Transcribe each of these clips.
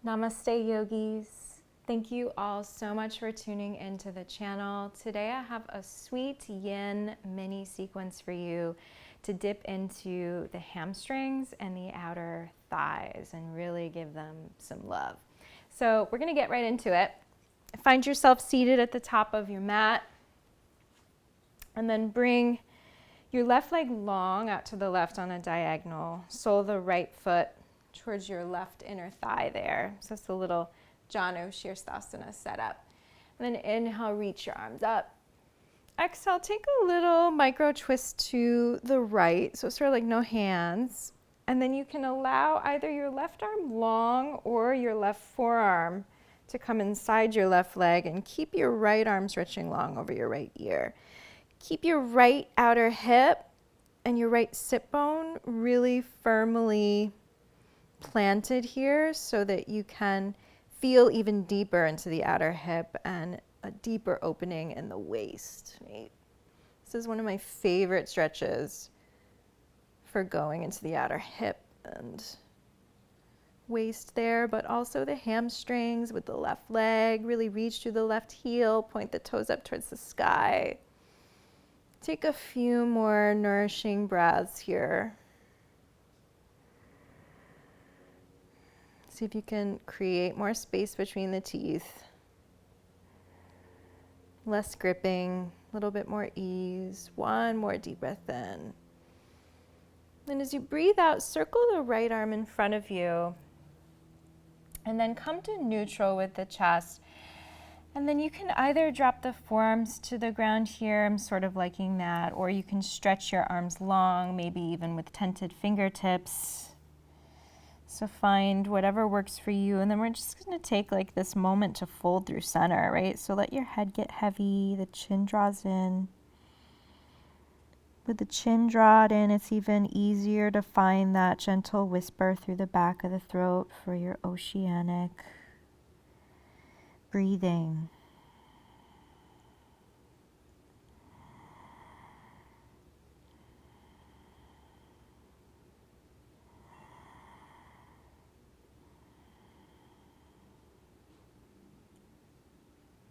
Namaste, yogis. Thank you all so much for tuning into the channel. Today I have a sweet yin mini sequence for you to dip into the hamstrings and the outer thighs and really give them some love. So we're going to get right into it. Find yourself seated at the top of your mat, and then bring your left leg long out to the left on a diagonal. Sole the right foot towards your left inner thigh there. So it's a little Janu Shirstasana setup. And then inhale, reach your arms up. Exhale, take a little micro twist to the right. So sort of like no hands. And then you can allow either your left arm long or your left forearm to come inside your left leg, and keep your right arm stretching long over your right ear. Keep your right outer hip and your right sit bone really firmly planted here so that you can feel even deeper into the outer hip and a deeper opening in the waist. Right? This is one of my favorite stretches for going into the outer hip and waist there, but also the hamstrings with the left leg. Really reach through the left heel, point the toes up towards the sky. Take a few more nourishing breaths here. See if you can create more space between the teeth. Less gripping, a little bit more ease. One more deep breath in. And as you breathe out, circle the right arm in front of you. And then come to neutral with the chest. And then you can either drop the forearms to the ground here, I'm sort of liking that, or you can stretch your arms long, maybe even with tented fingertips. So find whatever works for you. And then we're just going to take like this moment to fold through center, right? So let your head get heavy, the chin draws in. With the chin drawn in, it's even easier to find that gentle whisper through the back of the throat for your oceanic breathing.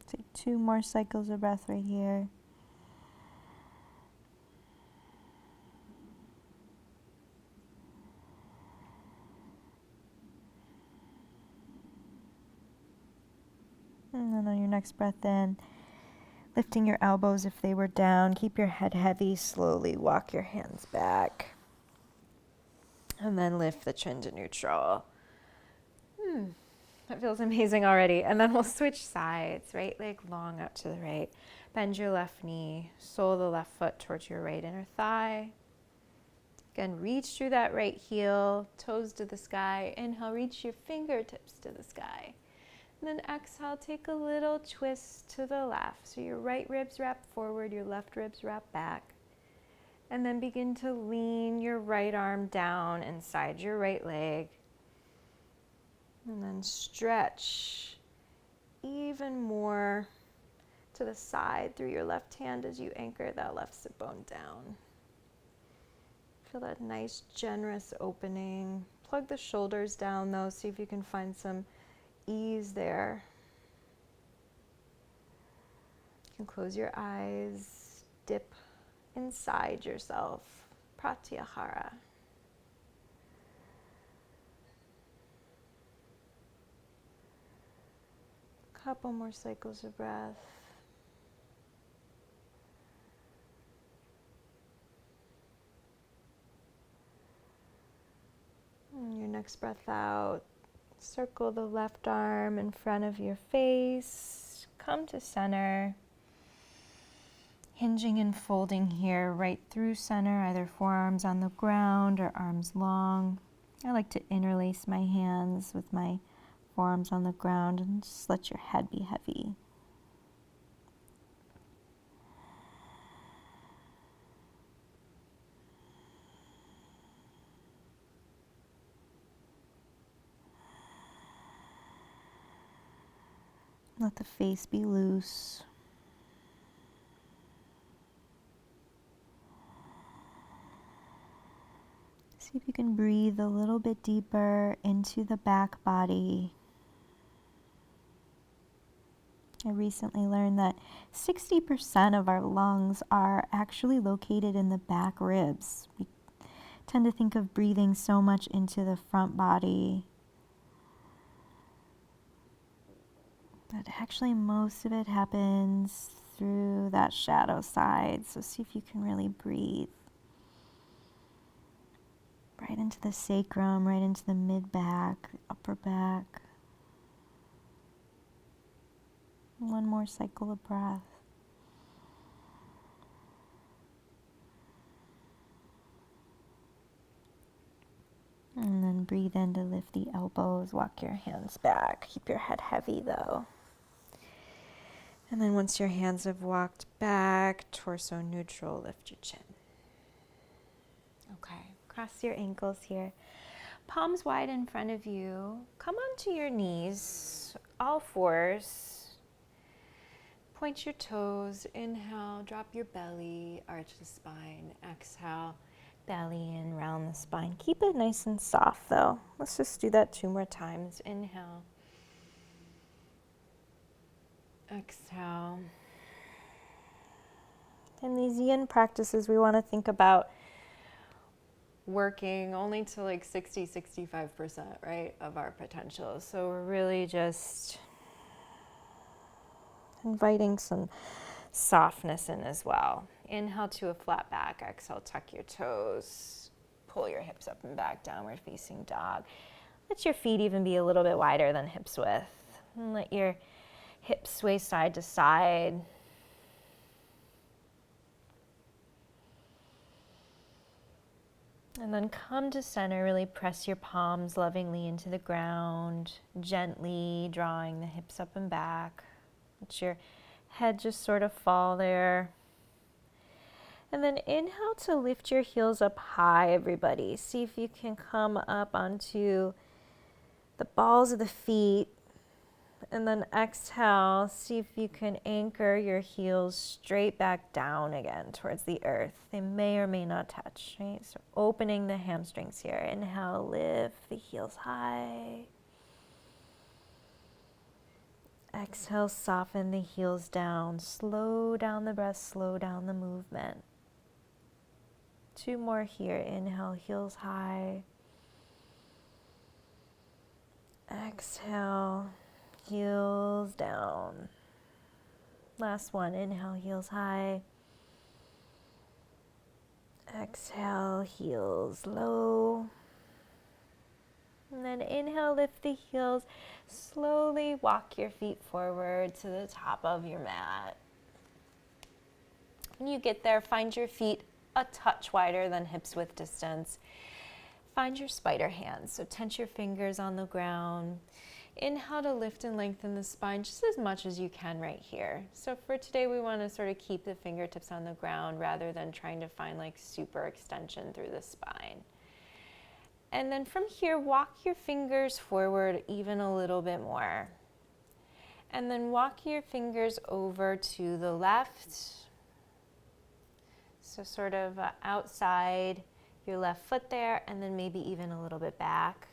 Take 2 more cycles of breath right here. And then on your next breath in, lifting your elbows if they were down. Keep your head heavy. Slowly walk your hands back. And then lift the chin to neutral. That feels amazing already. And then we'll switch sides. Right leg long out to the right. Bend your left knee. Sole the left foot towards your right inner thigh. Again, reach through that right heel. Toes to the sky. Inhale, reach your fingertips to the sky. And then exhale, take a little twist to the left. So your right ribs wrap forward, your left ribs wrap back. And then begin to lean your right arm down inside your right leg. And then stretch even more to the side through your left hand as you anchor that left sit bone down. Feel that nice, generous opening. Plug the shoulders down though, see if you can find some ease there. You can close your eyes, dip inside yourself. Pratyahara. Couple more cycles of breath. And your next breath out. Circle the left arm in front of your face. Come to center. Hinging and folding here right through center, either forearms on the ground or arms long. I like to interlace my hands with my forearms on the ground and just let your head be heavy. Let the face be loose. See if you can breathe a little bit deeper into the back body. I recently learned that 60% of our lungs are actually located in the back ribs. We tend to think of breathing so much into the front body, but actually most of it happens through that shadow side. So see if you can really breathe right into the sacrum, right into the mid-back, upper back. One more cycle of breath. And then breathe in to lift the elbows, walk your hands back. Keep your head heavy though. And then once your hands have walked back, torso neutral, lift your chin. Okay, cross your ankles here. Palms wide in front of you. Come onto your knees, all fours. Point your toes. Inhale, drop your belly, arch the spine. Exhale, belly in, round the spine. Keep it nice and soft though. Let's just do that 2 more times. Inhale. Exhale. In these yin practices, we want to think about working only to like 60-65%, right, of our potential. So we're really just inviting some softness in as well. Inhale to a flat back. Exhale, tuck your toes. Pull your hips up and back, downward facing dog. Let your feet even be a little bit wider than hips width. And let your hips sway side to side. And then come to center, really press your palms lovingly into the ground, gently drawing the hips up and back. Let your head just sort of fall there. And then inhale to lift your heels up high, everybody. See if you can come up onto the balls of the feet. And then exhale, see if you can anchor your heels straight back down again towards the earth. They may or may not touch, right? So opening the hamstrings here. Inhale, lift the heels high. Exhale, soften the heels down. Slow down the breath, slow down the movement. 2 more here. Inhale, heels high. Exhale, heels down. Last one. Inhale, heels high. Exhale, heels low. And then inhale, lift the heels. Slowly walk your feet forward to the top of your mat. When you get there, find your feet a touch wider than hips width distance. Find your spider hands. So tense your fingers on the ground. Inhale to lift and lengthen the spine just as much as you can right here. So for today, we want to sort of keep the fingertips on the ground rather than trying to find like super extension through the spine. And then from here, walk your fingers forward even a little bit more. And then walk your fingers over to the left. So sort of outside your left foot there, and then maybe even a little bit back.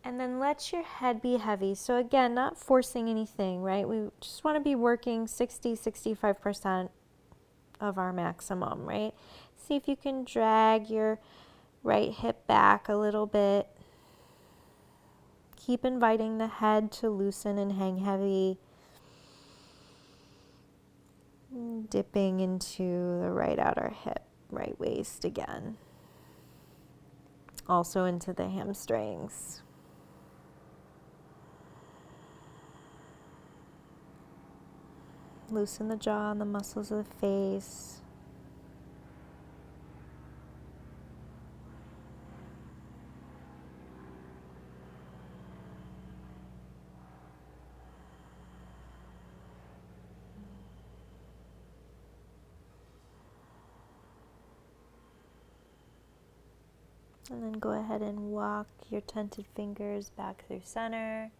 And then let your head be heavy. So again, not forcing anything, right? We just want to be working 60-65% of our maximum, right? See if you can drag your right hip back a little bit. Keep inviting the head to loosen and hang heavy. Dipping into the right outer hip, right waist again. Also into the hamstrings. Loosen the jaw and the muscles of the face. And then go ahead and walk your tented fingers back through center.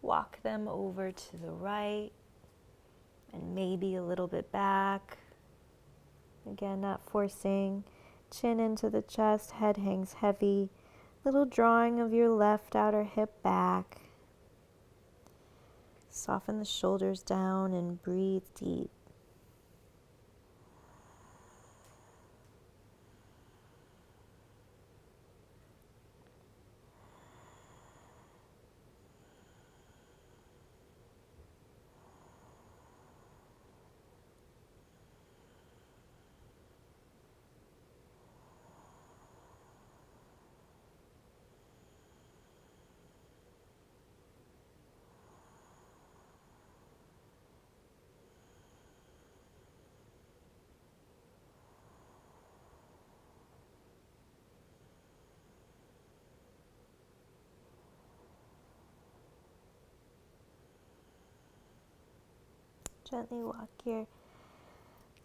Walk them over to the right and maybe a little bit back. Again, not forcing. Chin into the chest, head hangs heavy. Little drawing of your left outer hip back. Soften the shoulders down and breathe deep. Gently walk your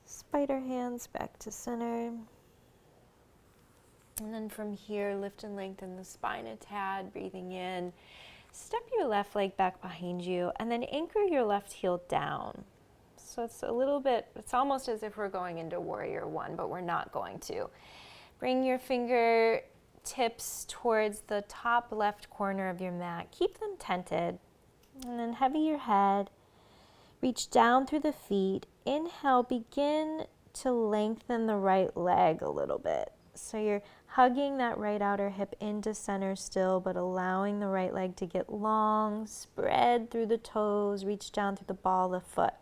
spider hands back to center. And then from here, lift and lengthen the spine a tad, breathing in. Step your left leg back behind you, and then anchor your left heel down. So it's a little bit, it's almost as if we're going into Warrior One, but we're not going to. Bring your fingertips towards the top left corner of your mat. Keep them tented, and then heavy your head. Reach down through the feet. Inhale, begin to lengthen the right leg a little bit. So you're hugging that right outer hip into center still, but allowing the right leg to get long, spread through the toes, reach down through the ball of the foot.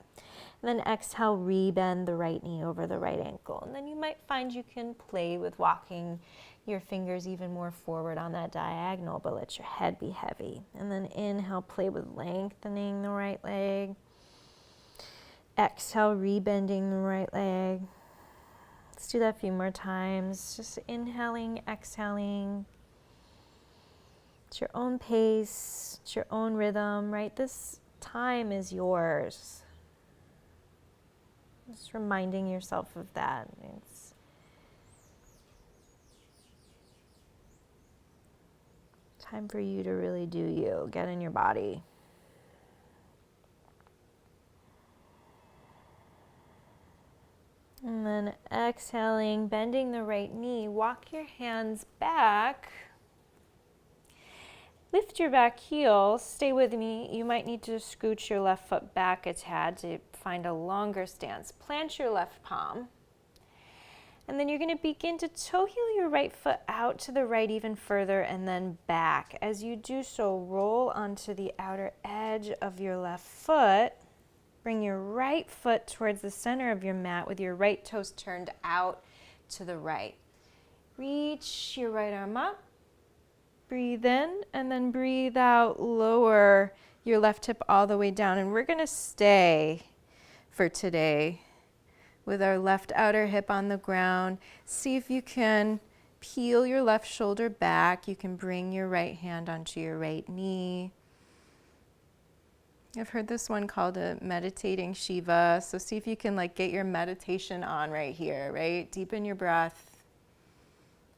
And then exhale, rebend the right knee over the right ankle. And then you might find you can play with walking your fingers even more forward on that diagonal, but let your head be heavy. And then inhale, play with lengthening the right leg. Exhale, rebending the right leg. Let's do that a few more times. Just inhaling, exhaling. It's your own pace, it's your own rhythm, right? This time is yours. Just reminding yourself of that. It's time for you to really do you. Get in your body. And then exhaling, bending the right knee, walk your hands back. Lift your back heel, stay with me. You might need to scooch your left foot back a tad to find a longer stance. Plant your left palm. And then you're going to begin to toe heel your right foot out to the right even further and then back. As you do so, roll onto the outer edge of your left foot. Bring your right foot towards the center of your mat with your right toes turned out to the right. Reach your right arm up. Breathe in and then breathe out. Lower your left hip all the way down. And we're going to stay for today with our left outer hip on the ground. See if you can peel your left shoulder back. You can bring your right hand onto your right knee. I've heard this one called a meditating Shiva. So see if you can get your meditation on right here, right? Deepen your breath.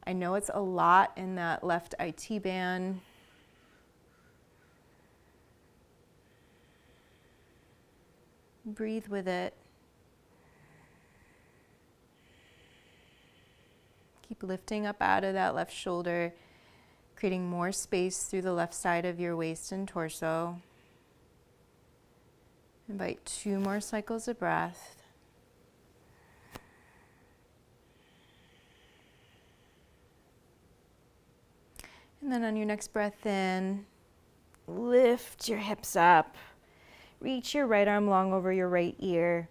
I know it's a lot in that left IT band. Breathe with it. Keep lifting up out of that left shoulder, creating more space through the left side of your waist and torso. Invite 2 more cycles of breath. And then on your next breath in, lift your hips up. Reach your right arm long over your right ear.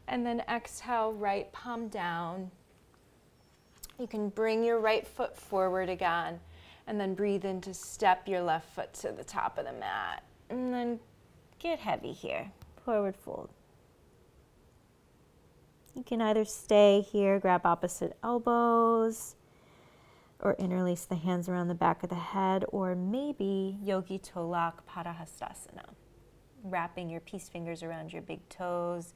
And then exhale, right palm down. You can bring your right foot forward again. And then breathe in to step your left foot to the top of the mat. And then get heavy here. Forward fold. You can either stay here, grab opposite elbows, or interlace the hands around the back of the head, or maybe Yogi Toe Lock Padahastasana. Wrapping your peace fingers around your big toes,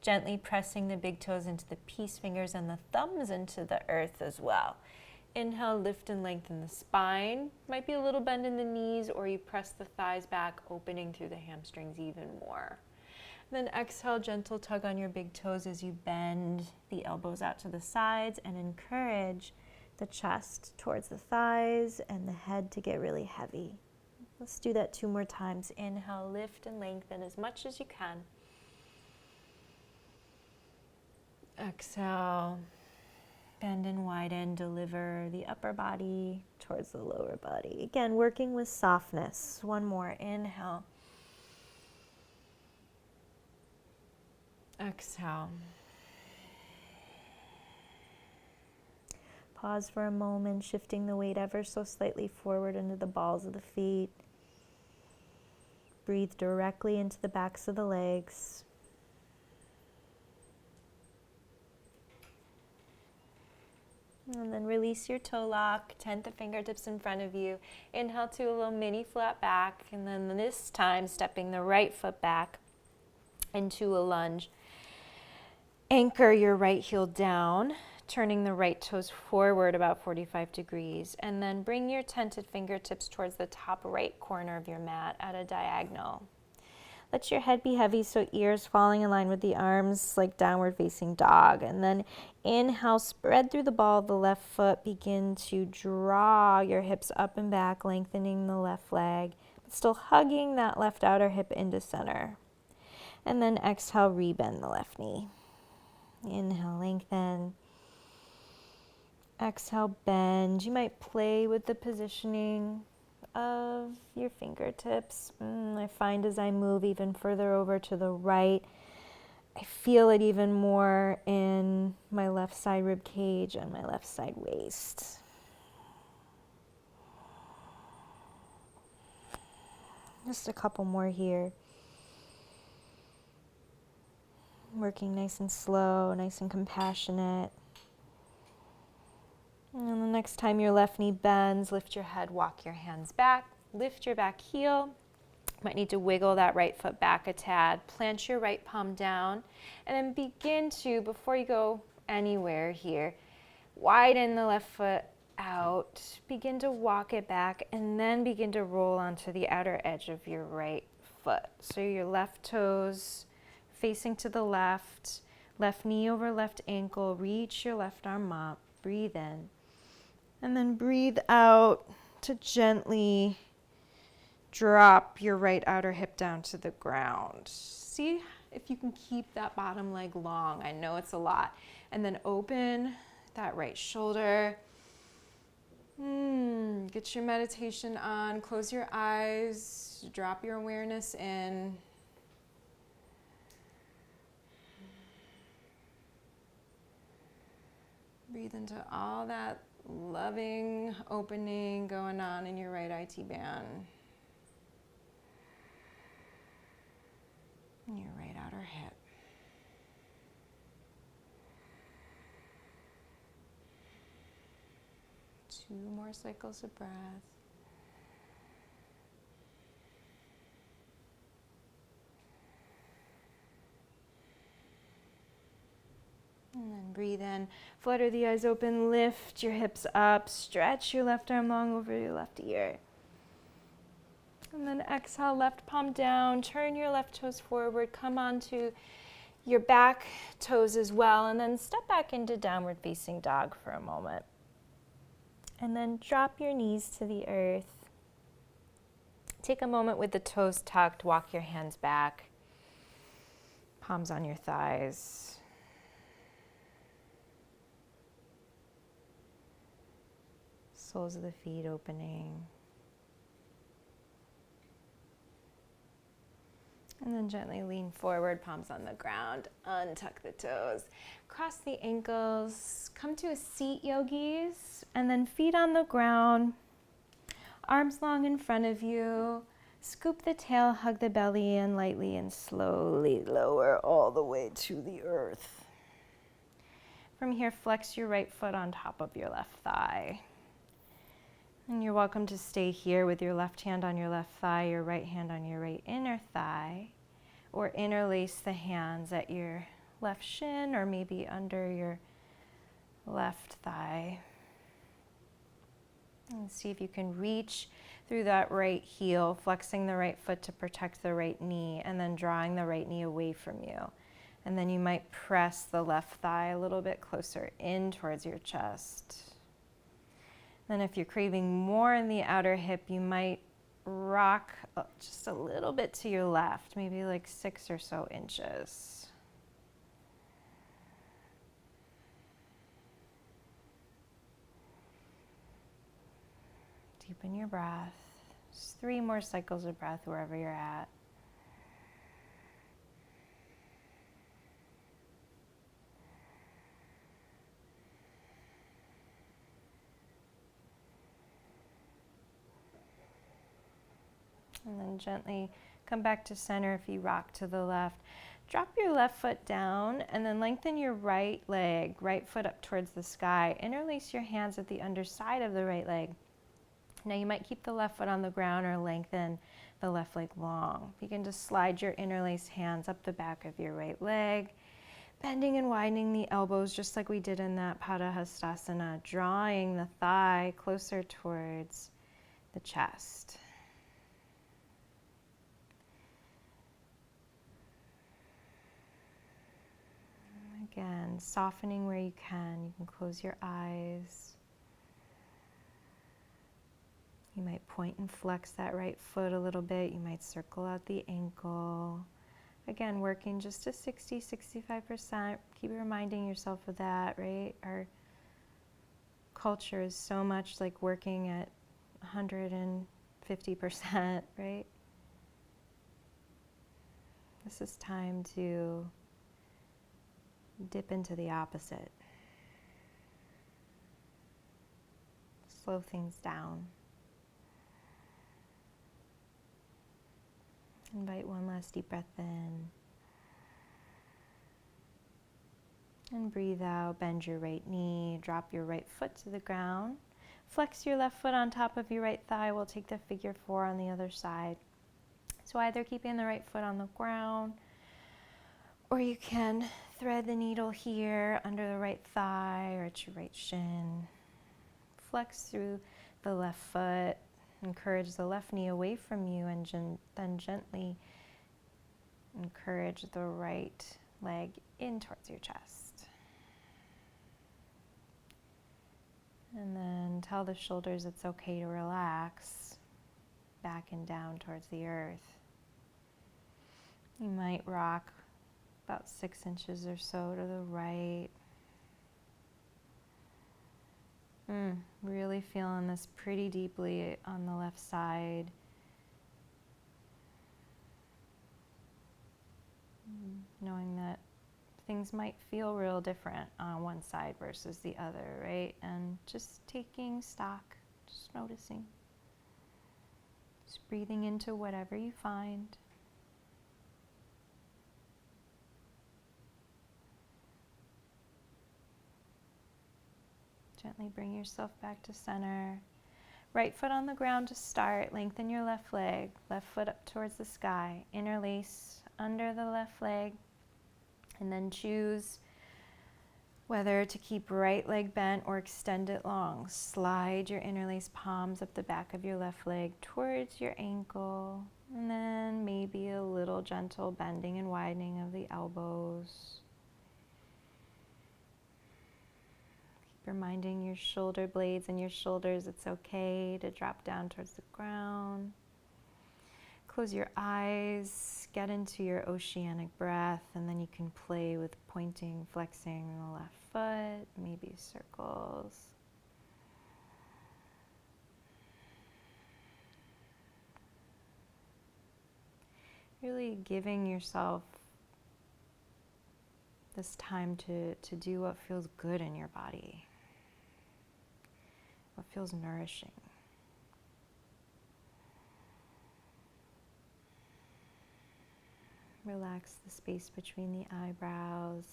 gently pressing the big toes into the peace fingers and the thumbs into the earth as well. Inhale, lift and lengthen the spine. Might be a little bend in the knees, or you press the thighs back, opening through the hamstrings even more. Then exhale, gentle tug on your big toes as you bend the elbows out to the sides and encourage the chest towards the thighs and the head to get really heavy. Let's do that 2 more times. Inhale, lift and lengthen as much as you can. Exhale, bend and widen, deliver the upper body towards the lower body. Again, working with softness. One more, inhale. Exhale. Pause for a moment, shifting the weight ever so slightly forward into the balls of the feet. Breathe directly into the backs of the legs. And then release your toe lock, tent the fingertips in front of you. Inhale to a little mini flat back, and then this time stepping the right foot back into a lunge. Anchor your right heel down, turning the right toes forward about 45 degrees, and then bring your tented fingertips towards the top right corner of your mat at a diagonal. Let your head be heavy, so ears falling in line with the arms, like downward facing dog. And then inhale, spread through the ball of the left foot. Begin to draw your hips up and back, lengthening the left leg, but still hugging that left outer hip into center. And then exhale, rebend the left knee. Inhale, lengthen. Exhale, bend. You might play with the positioning of your fingertips. I find as I move even further over to the right, I feel it even more in my left side rib cage and my left side waist. Just a couple more here. Working nice and slow, nice and compassionate. And the next time your left knee bends, lift your head, walk your hands back, lift your back heel. Might need to wiggle that right foot back a tad. Plant your right palm down, and then begin to, before you go anywhere here, widen the left foot out. Begin to walk it back, and then begin to roll onto the outer edge of your right foot. So your left toes facing to the left, left knee over left ankle. Reach your left arm up. Breathe in. And then breathe out to gently drop your right outer hip down to the ground. See if you can keep that bottom leg long. I know it's a lot. And then open that right shoulder. Get your meditation on. Close your eyes. Drop your awareness in. Breathe into all that loving opening going on in your right IT band. And your right outer hip. Two more cycles of breath. And then breathe in, flutter the eyes open, lift your hips up, stretch your left arm long over your left ear. And then exhale, left palm down, turn your left toes forward, come onto your back toes as well, and then step back into downward facing dog for a moment. And then drop your knees to the earth. Take a moment with the toes tucked, walk your hands back, palms on your thighs. Soles of the feet opening. And then gently lean forward, palms on the ground, untuck the toes, cross the ankles, come to a seat, yogis, and then feet on the ground, arms long in front of you, scoop the tail, hug the belly in lightly and slowly lower all the way to the earth. From here, flex your right foot on top of your left thigh. And you're welcome to stay here with your left hand on your left thigh, your right hand on your right inner thigh, or interlace the hands at your left shin or maybe under your left thigh. And see if you can reach through that right heel, flexing the right foot to protect the right knee, and then drawing the right knee away from you. And then you might press the left thigh a little bit closer in towards your chest. Then if you're craving more in the outer hip, you might rock just a little bit to your left, maybe like 6 or so inches. Deepen your breath. Just 3 more cycles of breath wherever you're at. And then gently come back to center if you rock to the left. Drop your left foot down and then lengthen your right leg, right foot up towards the sky. Interlace your hands at the underside of the right leg. Now you might keep the left foot on the ground or lengthen the left leg long. You can just slide your interlaced hands up the back of your right leg, bending and widening the elbows just like we did in that Padahastasana, drawing the thigh closer towards the chest. Again, softening where you can. You can close your eyes. You might point and flex that right foot a little bit. You might circle out the ankle. Again, working just to 60-65%. Keep reminding yourself of that, right? Our culture is so much like working at 150%, right? This is time to dip into the opposite. Slow things down. Invite one last deep breath in. And breathe out. Bend your right knee. Drop your right foot to the ground. Flex your left foot on top of your right thigh. We'll take the figure 4 on the other side. So either keeping the right foot on the ground, or you can thread the needle here under the right thigh or at your right shin. Flex through the left foot. Encourage the left knee away from you and then gently encourage the right leg in towards your chest. And then tell the shoulders it's okay to relax back and down towards the earth. You might rock about 6 inches or so to the right. Really feeling this pretty deeply on the left side. Knowing that things might feel real different on one side versus the other, right? And just taking stock, just noticing. Just breathing into whatever you find. Gently bring yourself back to center. Right foot on the ground to start. Lengthen your left leg. Left foot up towards the sky. Interlace under the left leg. And then choose whether to keep right leg bent or extend it long. Slide your interlaced palms up the back of your left leg towards your ankle. And then maybe a little gentle bending and widening of the elbows. Reminding your shoulder blades and your shoulders it's okay to drop down towards the ground. Close your eyes, get into your oceanic breath, and then you can play with pointing, flexing the left foot, maybe circles. Really giving yourself this time to do what feels good in your body. What feels nourishing. Relax the space between the eyebrows.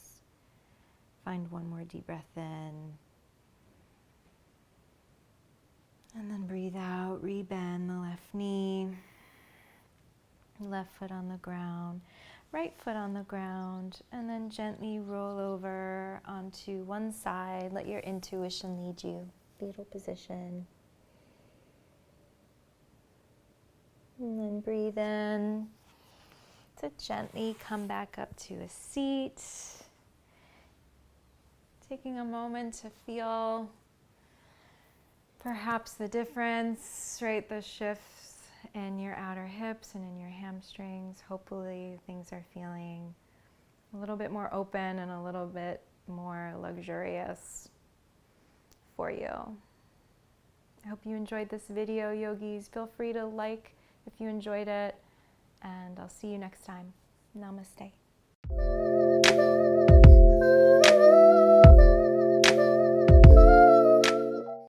Find one more deep breath in. And then breathe out, rebend the left knee. Left foot on the ground. Right foot on the ground, and then gently roll over onto one side. Let your intuition lead you. Fetal position. And then breathe in to gently come back up to a seat. Taking a moment to feel perhaps the difference, right? The shifts in your outer hips and in your hamstrings. Hopefully things are feeling a little bit more open and a little bit more luxurious for you. I hope you enjoyed this video, yogis. Feel free to like if you enjoyed it, and I'll see you next time. Namaste.